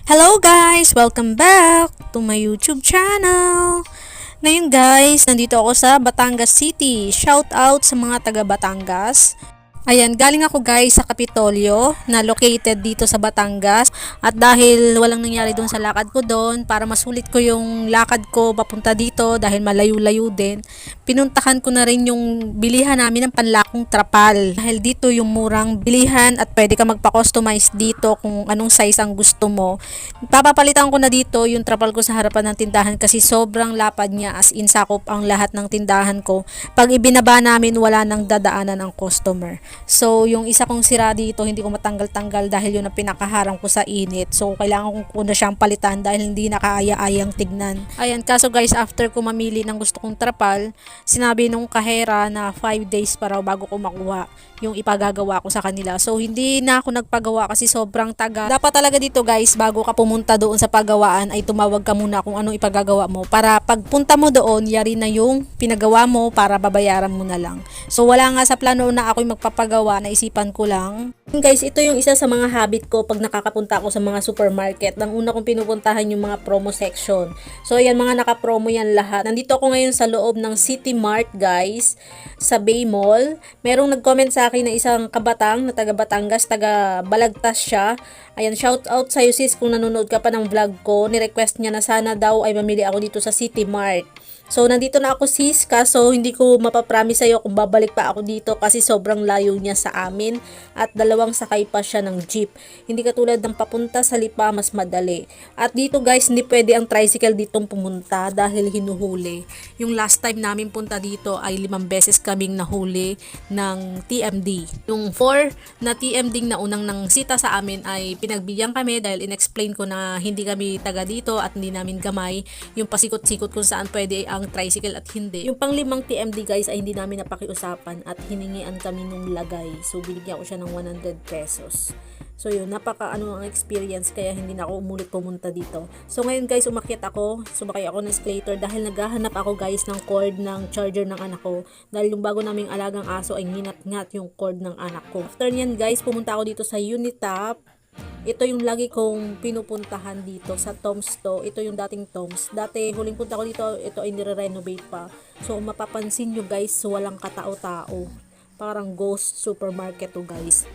Hello guys! Welcome back to my YouTube channel! Ngayon guys, nandito ako sa Batangas City. Shout out sa mga taga Batangas. Ayan, galing ako guys sa Kapitolyo na located dito sa Batangas. At dahil walang nangyari doon sa lakad ko doon, para masulit ko yung lakad ko papunta dito dahil malayo-layo din, pinuntahan ko na rin yung bilihan namin ng panlakong trapal. Dahil dito yung murang bilihan at pwede ka magpa-customize dito kung anong size ang gusto mo. Papapalitan ko na dito yung trapal ko sa harapan ng tindahan kasi sobrang lapad niya, as in sakop ang lahat ng tindahan ko. Pag ibinaba namin, wala nang dadaanan ang customer. So, yung isa kong sira dito, hindi ko matanggal-tanggal dahil yun ang pinakaharang ko sa init. So, kailangan ko na siyang palitan dahil hindi nakaaya-ayang tignan. Ayan, kaso guys, after ko mamili ng gusto kong trapal, sinabi nung kahera na 5 days pa raw bago ko makuha yung ipagagawa ko sa kanila. So, hindi na ako nagpagawa kasi sobrang taga. Dapat talaga dito guys, bago ka pumunta doon sa paggawaan, ay tumawag ka muna kung anong ipagagawa mo. Para pagpunta mo doon, yari na yung pinagawa mo para babayaran mo na lang. So, wala nga sa plano na ako'y magpapagawa, naisipan ko lang. Guys, ito yung isa sa mga habit ko pag nakakapunta ako sa mga supermarket. Nang una kong pinupuntahan yung mga promo section. So, ayan, mga naka-promo yan lahat. Nandito ako ngayon sa loob ng City Mart, guys, sa Bay Mall. Merong nag-comment sa akin na isang kabatang na taga Batangas, taga Balagtas siya. Ayan, shout out sa'yo sis kung nanonood ka pa ng vlog ko. Ni-request niya na sana daw ay mamili ako dito sa City Mart. So, nandito na ako sis, kaso hindi ko mapapromise sa'yo kung babalik pa ako dito kasi sobrang layo niya sa amin at dalawang sakay pa siya ng jeep. Hindi katulad ng papunta sa Lipa, mas madali. At dito guys, hindi pwede ang tricycle ditong pumunta dahil hinuhuli. Yung last time namin punta dito ay 5 beses kaming nahuli ng TMD. Yung 4 na TMD na unang nang sita sa amin ay pinagbigyan kami dahil inexplain ko na hindi kami taga dito at hindi namin gamay yung pasikot-sikot kung saan pwede ang tricycle at hindi. Yung pang-5 TMD guys ay hindi namin napakiusapan at hiningian kami nung lagay. So binigyan ko siya ng 100 pesos. So yun, ang experience kaya hindi na ako umulit pumunta dito. So ngayon guys, umakyat ako, sumakay ako ng escalator dahil naghahanap ako guys ng cord ng charger ng anak ko. Dahil yung bago naming alagang aso ay nginat-ngat yung cord ng anak ko. After nyan guys, pumunta ako dito sa Unitap. Ito yung lagi kong pinupuntahan dito sa Tom's to. Ito yung dating Tom's. Dati, huling punta ko dito, ito ay nire-renovate pa. So, kung mapapansin nyo guys, walang katao-tao. Parang ghost supermarket to guys.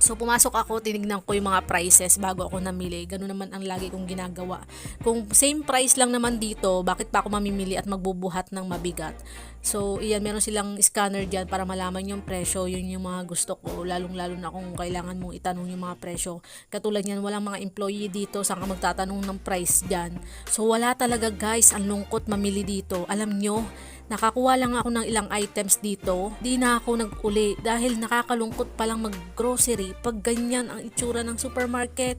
So, pumasok ako, tinignan ko yung mga prices bago ako namili. Ganun naman ang lagi kong ginagawa. Kung same price lang naman dito, bakit pa ako mamimili at magbubuhat ng mabigat? So, iyan, meron silang scanner dyan para malaman yung presyo. Yun yung mga gusto ko, lalong-lalo na kung kailangan mong itanong yung mga presyo. Katulad yan, walang mga employee dito, saan ka magtatanong ng price dyan. So, wala talaga guys, ang lungkot mamili dito. Alam nyo, nakakuha lang ako ng ilang items dito, di na ako nag-uli dahil nakakalungkot palang mag-grocery pag ganyan ang itsura ng supermarket.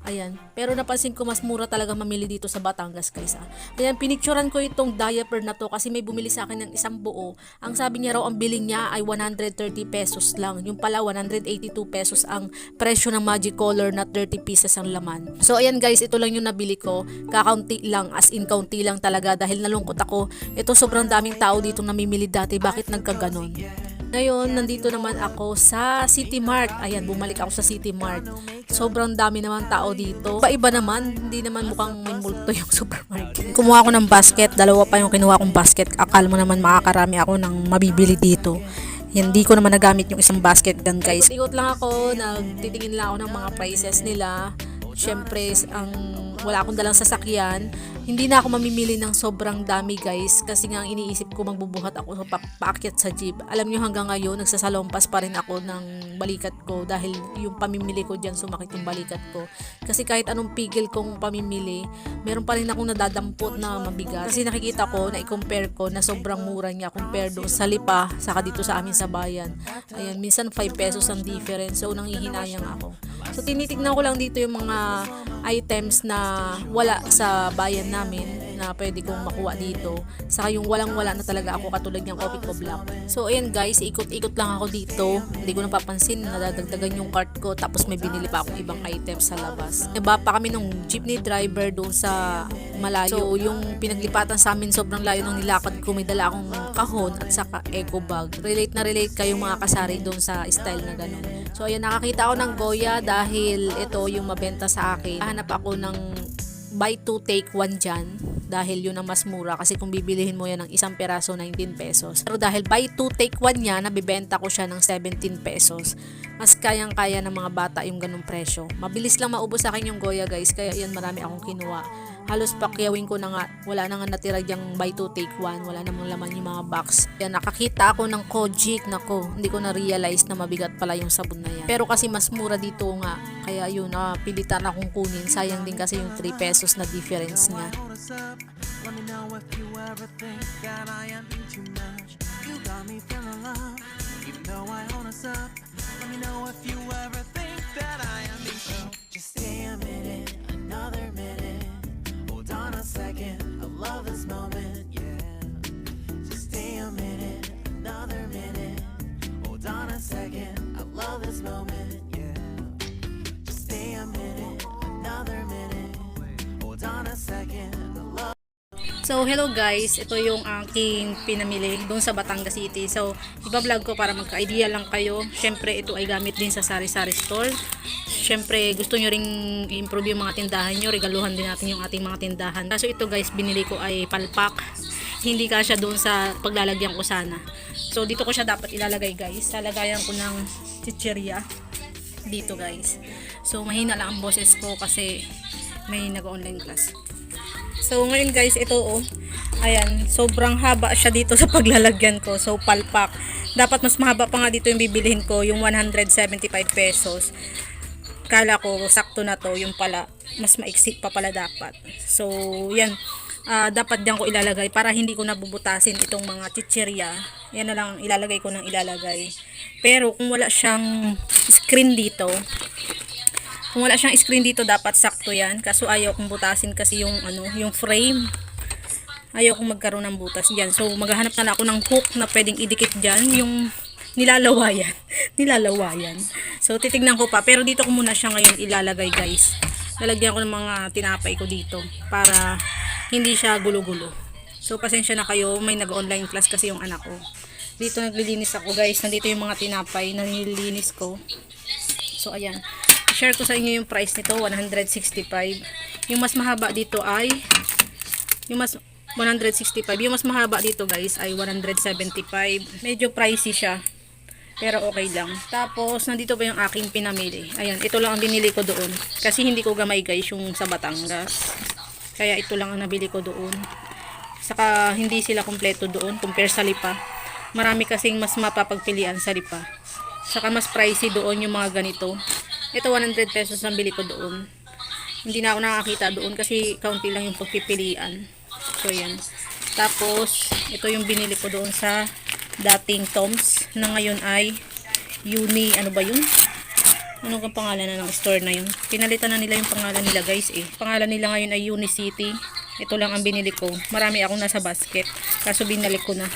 Ayan, pero napansin ko mas mura talaga mamili dito sa Batangas guys. Ayan, pinicturan ko itong diaper na to kasi may bumili sa akin ng isang buo. Ang sabi niya raw ang billing niya ay 130 pesos lang. Yung pala 182 pesos ang presyo ng Magic Color na 30 pieces ang laman. So ayan guys, ito lang yung nabili ko. Kakaunti lang, as in kaunti lang talaga dahil nalungkot ako. Ito sobrang daming tao dito namimili dati. Bakit nagkaganon? Ngayon, nandito naman ako sa City Mart. Ayan, bumalik ako sa City Mart. Sobrang dami naman tao dito. Iba naman, hindi naman mukhang may multo yung supermarket. Kumuha ako ng basket, dalawa pa yung kinuha kong basket. Akala mo naman makakarami ako ng mabibili dito. Hindi ko naman nagamit yung isang basket dan guys. Ikot lang ako, nagtitingin lang ako ng mga prices nila. Siyempre, wala akong dalang sasakyan. Hindi na ako mamimili ng sobrang dami guys kasi nga iniisip ko magbubuhat ako sa paakyat sa jeep. Alam nyo hanggang ngayon nagsasalompas pa rin ako ng balikat ko dahil yung pamimili ko dyan sumakit yung balikat ko. Kasi kahit anong pigil kong pamimili, meron pa rin akong nadadampot na mabigat. Kasi nakikita ko, na-compare ko na sobrang mura niya compare doon sa Lipa saka dito sa amin sa bayan. Ayan, minsan 5 pesos ang difference. So nanghihinayang ako. So tinitignan ko lang dito yung mga items na wala sa bayan namin na pwede kong makuha dito. Saka yung walang-wala na talaga ako katulad ng coffee ko black. So ayan guys, ikot-ikot lang ako dito. Hindi ko napapansin, nadadagdagan yung cart ko tapos may binili pa akong ibang items sa labas. Iba pa kami nung jeepney driver doon sa malayo. So yung pinaglipatan sa amin sobrang layo ng nilakad ko. May dala akong kahon at saka eco bag. Relate na relate kayong mga kasari doon sa style na ganun. So ayan, nakakita ako ng Goya dahil ito yung mabenta sa akin. Hanap ako ng buy 2 take 1 dyan dahil yun ang mas mura kasi kung bibilihin mo yan ng isang peraso 19 pesos. Pero dahil buy 2 take 1 niya, nabibenta ko siya ng 17 pesos. Mas kayang-kaya ng mga bata yung ganung presyo. Mabilis lang maubos sa akin yung Goya guys, kaya yan marami akong kinuha. Halos pakyawin ko na nga, wala na nga natira dyang buy 2 take 1, wala namang laman yung mga box. Yan, nakakita ako ng Kojic, nako, hindi ko na-realize na mabigat pala yung sabon na yan. Pero kasi mas mura dito nga, kaya yun, napilitan akong kunin. Sayang din kasi yung 3 pesos na difference niya. Let me know if you ever think that I am being too much. You got me feeling love, even though I own us up. Let me know if you ever think that I am being so. Just stay a minute, another minute. Hold on a second, I love this moment, yeah. Just stay a minute, another minute. Hold on a second, I love this moment, yeah. Just stay a minute, another minute. Hold on a second, I love. So, hello guys, ito yung aking pinamili doon sa Batangas City. So, iba-vlog ko para magka-idea lang kayo. Syempre, ito ay gamit din sa sari-sari store. Syempre, gusto nyo ring i-improve yung mga tindahan nyo. Regaluhan din natin yung ating mga tindahan. Kaso ito guys, binili ko ay palpak. Hindi kasya doon sa paglalagyan ko sana. So, dito ko siya dapat ilalagay guys. Lalagayan ko ng chichirya dito guys. So, mahina lang ang boses ko kasi may nag-online class. So, ngayon guys, ito ayan, sobrang haba siya dito sa paglalagyan ko. So, palpak. Dapat mas mahaba pa nga dito yung bibilihin ko, yung 175 pesos. Kala ko, sakto na to, yung pala, mas maiksik pa pala dapat. So, yan. Dapat diyan ko ilalagay para hindi ko nabubutasin itong mga chichirya. Yan na lang ilalagay ko ng ilalagay. Pero, kung wala siyang screen dito, dapat sakto yan. Kaso ayaw kong butasin kasi yung yung frame. Ayaw kong magkaroon ng butas diyan. So maghahanap na lang ako ng hook na pwedeng idikit diyan, yung nilalawayan. Nilalawayan. So titignan ko pa, pero dito ko muna siya ngayon ilalagay, guys. Lalagyan ko ng mga tinapay ko dito para hindi siya gulo-gulo. So pasensya na kayo, may nag-online class kasi yung anak ko. Dito naglilinis ako, guys. Nandito yung mga tinapay na nililinis ko. So ayan. Share ko sa inyo yung price nito, 165. Yung mas mahaba dito ay yung mas 165. Yung mas mahaba dito guys ay 175. Medyo pricey siya. Pero okay lang. Tapos nandito pa yung aking pinamili. Ayan, ito lang ang binili ko doon. Kasi hindi ko gamay guys yung sa Batangas. Kaya ito lang ang nabili ko doon. Saka hindi sila kompleto doon compare sa Lipa. Marami kasing mas mapapagpilian sa Lipa. Saka mas pricey doon yung mga ganito. Ito 100 pesos ang bili ko doon. Hindi na ako nakakita doon kasi kaunti lang yung pagpipilian. So yan. Tapos ito yung binili ko doon sa dating Toms na ngayon ay Uni, ano ba yun? Ano ang pangalan na ng store na yun? Pinalitan na nila yung pangalan nila guys eh. Pangalan nila ngayon ay Unicity. Ito lang ang binili ko. Marami akong nasa basket. Kaso binalik ko na.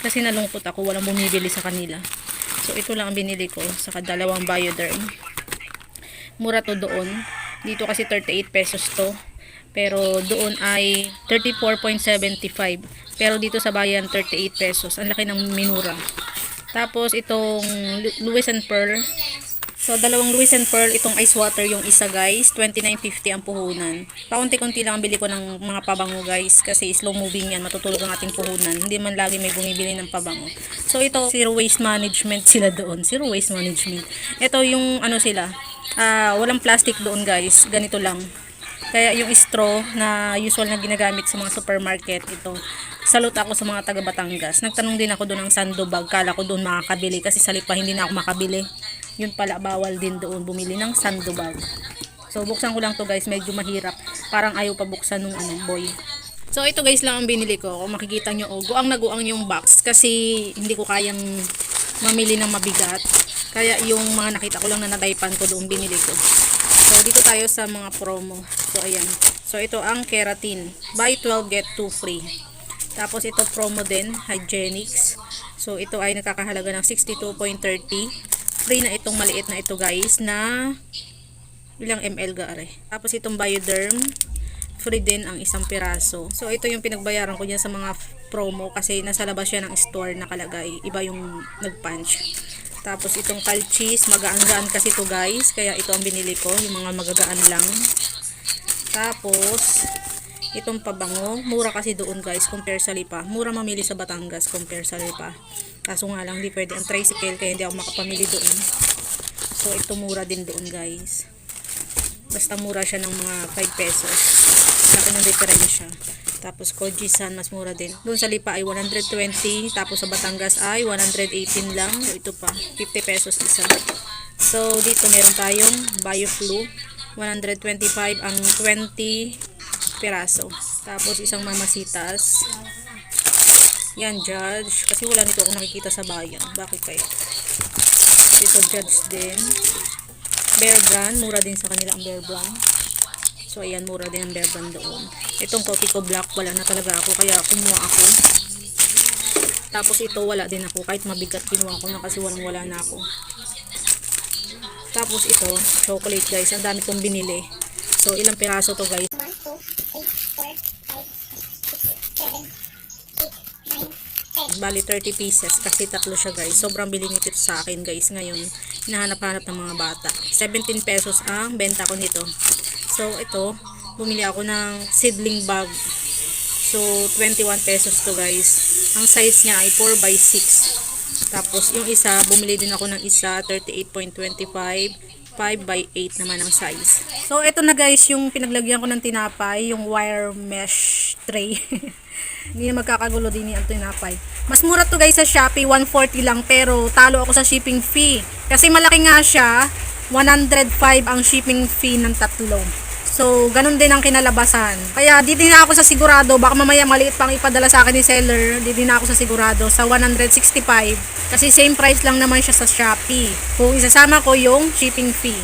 Kasi nalungkot ako. Walang bumibili sa kanila. So ito lang ang binili ko. Saka dalawang Bioderm. Mura to doon. Dito kasi 38 pesos to. Pero doon ay 34.75. Pero dito sa bayan 38 pesos. Ang laki ng minura. Tapos itong Louis and Pearl. So dalawang Louis and Pearl, itong ice water yung isa guys, 29.50 ang puhunan. Paunti-kunti lang ang bili ko ng mga pabango guys kasi slow moving yan, matutulog ang ating puhunan. Hindi man lagi may bumibili ng pabango. So ito, zero waste management sila doon. Zero waste management. Ito yung ano sila, walang plastic doon guys, ganito lang. Kaya yung straw na usual na ginagamit sa mga supermarket, ito. Salute ako sa mga taga Batangas. Nagtanong din ako doon ng sandobag. Kala ko doon makakabili kasi sa Lipa hindi na ako makabili. Yun pala, bawal din doon bumili ng sandobag. So buksan ko lang to guys, medyo mahirap. Parang ayaw pa buksan nung boy. So ito guys lang ang binili ko. Kung makikita nyo, guang na guang yung box kasi hindi ko kayang mamili ng mabigat. Kaya yung mga nakita ko lang na nadaypan ko doon binili ko. So dito tayo sa mga promo. So ayan. So ito ang keratin. Buy 12 get 2 free. Tapos ito promo din, hygienics. So ito ay nakakahalaga ng 62.30. Free na itong maliit na ito guys na ilang ml gaare. Tapos itong Bioderm, free din ang isang piraso. So ito yung pinagbayaran ko diyan sa mga promo kasi nasa labas siya ng store nakalagay. Iba yung nag-punch. Tapos itong calchis, magaan-gaan kasi to guys. Kaya ito ang binili ko, yung mga magagaan lang. Tapos, itong pabango, mura kasi doon guys, compare sa Lipa. Mura mamili sa Batangas compare sa Lipa. Kaso nga lang, di pwede ang tricycle, kaya hindi ako makapamili doon. So, ito mura din doon guys. Basta mura siya ng mga 5 pesos. Laki ng diferensya. Tapos, Kojisan, mas mura din. Doon sa Lipa ay 120, tapos sa Batangas ay 118 lang. So, ito pa, 50 pesos isa. So, dito meron tayong BioFlu. 125 ang 20 piraso. Tapos isang mamasitas. Yan, Judge. Kasi wala nito ako nakikita sa bayan. Bakit kaya? Dito, Judge din. Bear Brand. Mura din sa kanila ang Bear Brand. So, ayan, mura din ang Bear Brand doon. Itong Coffee Co Black, wala na talaga ako. Kaya kumuha ako. Tapos ito, wala din ako. Kahit mabigat, kinuha ko na kasi wala na ako. Tapos ito, chocolate guys. Ang dami kong binili. So, ilang piraso to guys? 1, 2, 3, 4, 5, 6, 7, 8, 9, 10. Bali 30 pieces kasi tatlo siya guys. Sobrang biling ito sa akin guys ngayon. Hinahanap-hanap ng mga bata. 17 pesos ang benta ko nito. So, ito, bumili ako ng seedling bag. So, 21 pesos to guys. Ang size niya ay 4x6. Tapos, yung isa, bumili din ako ng isa, 38.25, 5x8 naman ang size. So, ito na guys, yung pinaglagyan ko ng tinapay, yung wire mesh tray. Hindi na magkakagulo din yung tinapay. Mas mura to guys sa Shopee, 140 lang, pero talo ako sa shipping fee. Kasi malaki nga siya, 105 ang shipping fee ng tatlo. So, ganun din ang kinalabasan. Kaya, di din ako sa sigurado. Baka mamaya maliit pang ipadala sa akin ni seller. Di din ako sa sigurado. Sa 165. Kasi same price lang naman siya sa Shopee. Kung isasama ko yung shipping fee.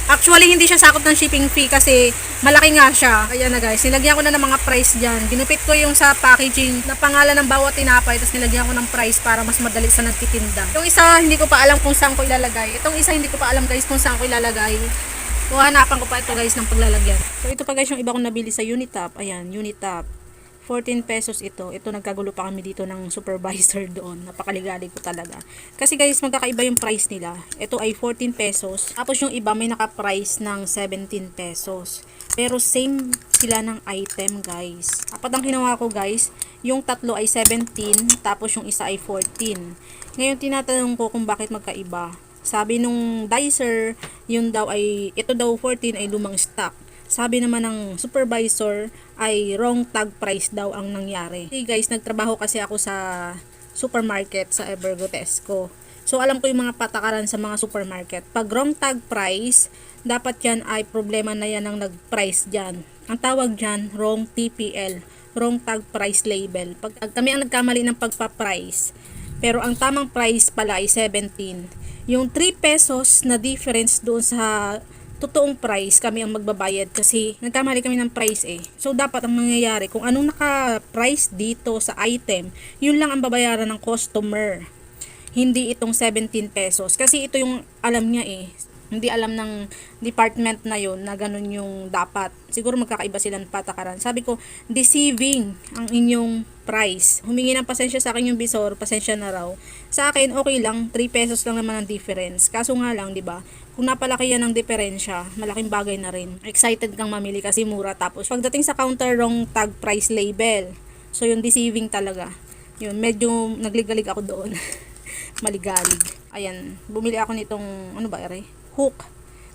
Actually, hindi siya sakot ng shipping fee kasi malaki nga siya. Kaya na guys, nilagyan ko na ng mga price dyan. Ginupit ko yung sa packaging na pangalan ng bawat tinapay. Tapos nilagyan ko ng price para mas madali sa nagtitinda. Yung isa, hindi ko pa alam kung saan ko ilalagay. Itong isa, hindi ko pa alam guys kung saan ko ilalagay. So, hanapan ko pa ito guys ng paglalagyan. So, ito pa guys yung iba kong nabili sa Unitop. Ayan, Unitop. 14 pesos ito. Ito, nagkagulo pa kami dito ng supervisor doon. Napakaligalig ko talaga. Kasi guys, magkakaiba yung price nila. Ito ay 14 pesos. Tapos yung iba may naka-price ng 17 pesos. Pero same sila ng item guys. Apat ang ginawa ko guys. Yung tatlo ay 17. Tapos yung isa ay 14. Ngayon, tinatanong ko kung bakit magkaiba. Sabi nung dicer, yun daw ay, ito daw 14 ay lumang stock. Sabi naman ng supervisor ay wrong tag price daw ang nangyari. Hey guys, nagtrabaho kasi ako sa supermarket sa Evergotesco. So alam ko yung mga patakaran sa mga supermarket. Pag wrong tag price, dapat yan ay problema na yan ang nag-price dyan. Ang tawag dyan, wrong TPL, wrong tag price label. Pag kami ang nagkamali ng pagpa-price, pero ang tamang price pala ay 17. Yung 3 pesos na difference doon sa totoong price, kami ang magbabayad kasi nagkamali kami ng price eh. So, dapat ang mangyayari, kung anong naka-price dito sa item, yun lang ang babayaran ng customer. Hindi itong 17 pesos. Kasi ito yung alam niya eh. Hindi alam ng department na yun na ganun yung dapat. Siguro magkakaiba sila ng patakaran. Sabi ko, deceiving ang inyong price. Humingi ng pasensya sa akin yung bisor, pasensya na raw. Sa akin, okay lang, 3 pesos lang naman ang difference. Kaso nga lang, di ba? Kung napalaki yan ng diferensya, malaking bagay na rin. Excited kang mamili kasi mura. Tapos, pagdating sa counter, wrong tag price label. So, yung deceiving talaga. Yun, medyo nagligalig ako doon. Maligalig. Ayan, bumili ako nitong, ano ba, ere? Hook,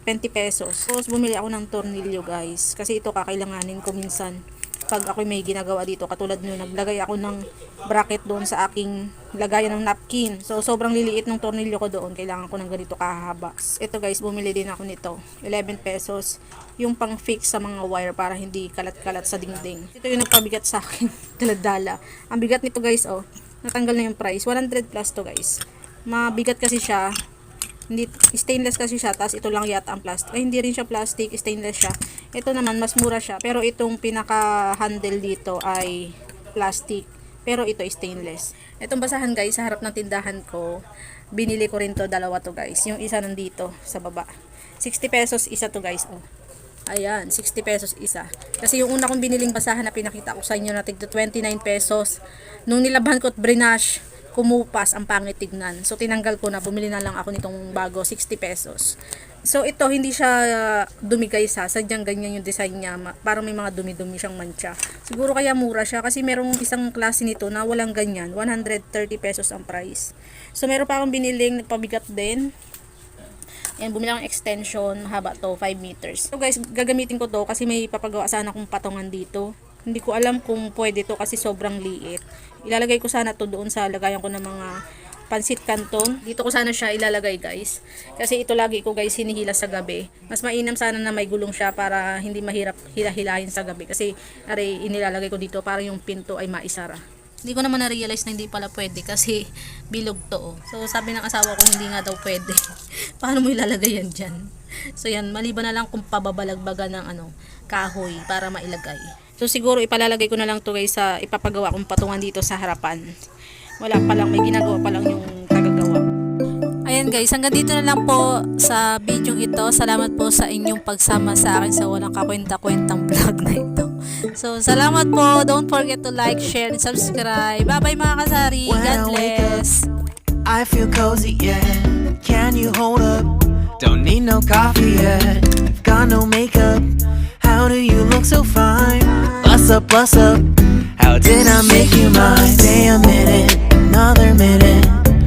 20 pesos. Tapos bumili ako ng tornilyo guys. Kasi ito kakailanganin ko minsan. Pag ako may ginagawa dito. Katulad nyo, naglagay ako ng bracket doon sa aking lagayan ng napkin. So, sobrang liliit ng tornilyo ko doon. Kailangan ko ng ganito kahaba. Ito guys, bumili din ako nito. 11 pesos. Yung pang fix sa mga wire para hindi kalat-kalat sa dingding. Ito yung nagpabigat sa akin. Daladala. Ang bigat nito guys, oh. Natanggal na yung price. 100 plus to guys. Mabigat kasi siya. Hindi, stainless kasi siya, tapos ito lang yata ang plastic. Ay, hindi rin siya plastic, stainless siya. Ito naman, mas mura siya. Pero itong pinaka-handle dito ay plastic. Pero ito stainless. Itong basahan guys, sa harap ng tindahan ko, binili ko rin to, dalawa to guys. Yung isa nandito, sa baba. 60 pesos isa to guys, oh. Ayan, 60 pesos isa. Kasi yung una kong biniling basahan na pinakita ko sa inyo na tigto 29 pesos. Nung nilabhan ko at brinash, kumupas, ang pangit tignan. So tinanggal ko na, bumili na lang ako nitong bago, 60 pesos. So ito hindi siya dumi guys ha, sadyang ganyan yung design niya, parang may mga dumi-dumi siyang mancha. Siguro kaya mura siya kasi merong isang klase nito na walang ganyan, 130 pesos ang price. So meron pa akong biniling pabigat din. Yan, bumili akong extension, mahaba to, 5 meters. So guys, gagamitin ko to kasi may papagawa sana akong patungan dito. Hindi ko alam kung pwede to kasi sobrang liit. Ilalagay ko sana to doon sa lagayan ko ng mga pansit canton. Dito ko sana siya ilalagay guys. Kasi ito lagi ko guys hinihila sa gabi. Mas mainam sana na may gulong siya para hindi mahirap hila-hilahin sa gabi. Kasi inilalagay ko dito para yung pinto ay maisara. Hindi ko naman na-realize na hindi pala pwede kasi bilog to. So sabi ng asawa ko hindi nga daw pwede. Paano mo ilalagay yan dyan? So yan, maliban na lang kung pababalagbagan ng kahoy para mailagay. So siguro ipalalagay ko na lang to guys sa ipapagawa kong patungan dito sa harapan. Wala pa lang, may ginagawa pa lang yung tagagawa. Ayan guys, hanggang dito na lang po sa video ito. Salamat po sa inyong pagsama sa akin sa walang kakwenta-kwentang vlog na ito. So salamat po. Don't forget to like, share, and subscribe. Bye bye mga kasari. God bless. I feel cozy, yeah. Can you hold up? Don't need no coffee yet. I've got no makeup. How do you look so fine? Bust up, bust up. How did I make you mine? Stay a minute.